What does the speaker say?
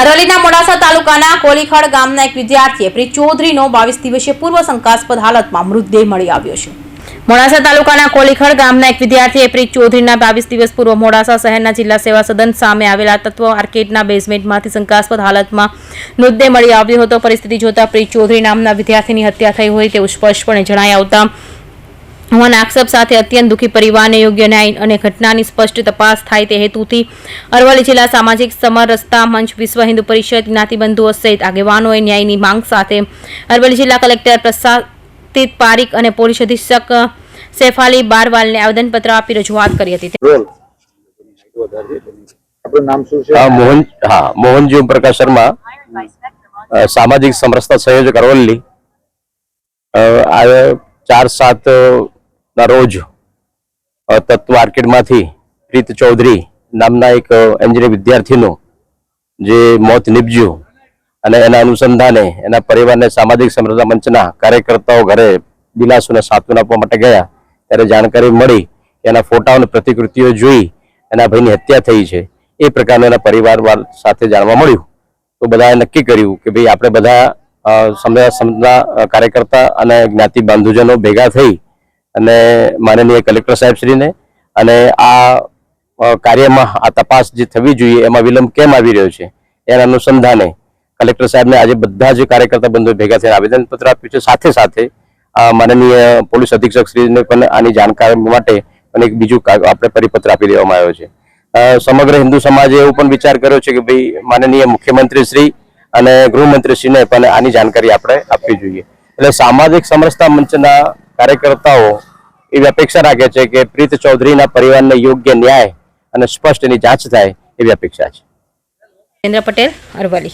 અરવલ્લીના મોડાસા તાલુકાના કોલીખડ ગામના એક વિદ્યાર્થીએ પ્રિત ચૌધરીનો 22 દિવસીય પૂર્વ શંકાસ્પદ હાલતમાં મૃતદેહ મળી આવ્યો છે। મોડાસા તાલુકાના કોલીખડ ગામના એક વિદ્યાર્થીએ પ્રિત ચૌધરીના 22 દિવસ પૂર્વ મોડાસા શહેરના જિલ્લા સેવા સદન સામે આવેલા તત્વ આર્કેડના બેઝમેન્ટમાંથી શંકાસ્પદ હાલતમાં મૃતદેહ મળી આવ્યો હતો। પરિસ્થિતિ જોતા પ્રિત ચૌધરી નામના વિદ્યાર્થીની હત્યા થઈ હોય તેવું સ્પષ્ટપણે જણાઈ આવતા હોવાના આક્ષેપ સાથે અત્યંત દુઃખી પરિવારને યોગ્ય ન્યાય અને ઘટનાની સ્પષ્ટ તપાસ થાય તે હેતુથી અરવલ્લી જિલ્લા સામાજિક સમરસતા મંચ, વિશ્વ હિન્દુ પરિષદ, જ્ઞાતિબંધુઓ સહિત આગેવાનોએ ન્યાયની માંગ સાથે અરવલ્લી જિલ્લા કલેક્ટર પ્રસાદિત પારીખ અને પોલીસ અધિક્ષક સૈફાલી બારવાલને આવેદનપત્ર આપી રજૂઆત કરી હતી। મોહનજી ઓમપ્રકાશ શર્મા, સામાજિક સમરસતા સંયોજક અરવલ્લી। 4/7 ના રોજ તત્વ આર્કેડમાંથી પ્રીત ચૌધરી નામના એક એન્જિનિયર વિદ્યાર્થીનું જે મોત નીપજ્યું અને એના અનુસંધાને એના પરિવારને સામાજિક સમરસતા મંચના કાર્યકર્તાઓ ઘરે દિલાસો અને સાંત્વના આપવા માટે ગયા ત્યારે જાણકારી મળી કે એના ફોટા અને પ્રતિકૃતિઓ જોઈ એના ભાઈની હત્યા થઈ છે। એ પ્રકારનું એના પરિવાર સાથે જાણવા મળ્યું તો બધાએ નક્કી કર્યું કે ભાઈ આપણે બધા સમરસતા કાર્યકર્તા અને જ્ઞાતિ બાંધુજનો ભેગા થઈ અને માનનીય કલેક્ટર સાહેબશ્રીને અને આ કાર્યમાં આ તપાસ જે થવી જોઈએ એમાં વિલંબ કેમ આવી રહ્યો છે એના અનુસંધાને કલેક્ટર સાહેબને આજે બધા જ કાર્યકર્તા બંધુઓ ભેગા થઈને આવેદનપત્ર આપ્યું છે। સાથે સાથે માનનીય પોલીસ અધિક્ષક શ્રીને પણ આની જાણકારી માટે અને એક બીજું આપણે પરિપત્ર આપી દેવામાં આવ્યો છે। સમગ્ર હિન્દુ સમાજે એવું પણ વિચાર કર્યો છે કે ભાઈ માનનીય મુખ્યમંત્રી શ્રી અને ગૃહમંત્રીશ્રીને પણ આની જાણકારી આપણે આપવી જોઈએ। એટલે સામાજિક સમરસતા મંચના કાર્યકર્તાઓ એવી અપેક્ષા રાખે છે કે પ્રીત ચૌધરીના પરિવારને યોગ્ય ન્યાય અને સ્પષ્ટ એની જાંચ થાય એવી અપેક્ષા છે। કેન્દ્ર પટેલ, અરવલ્લી।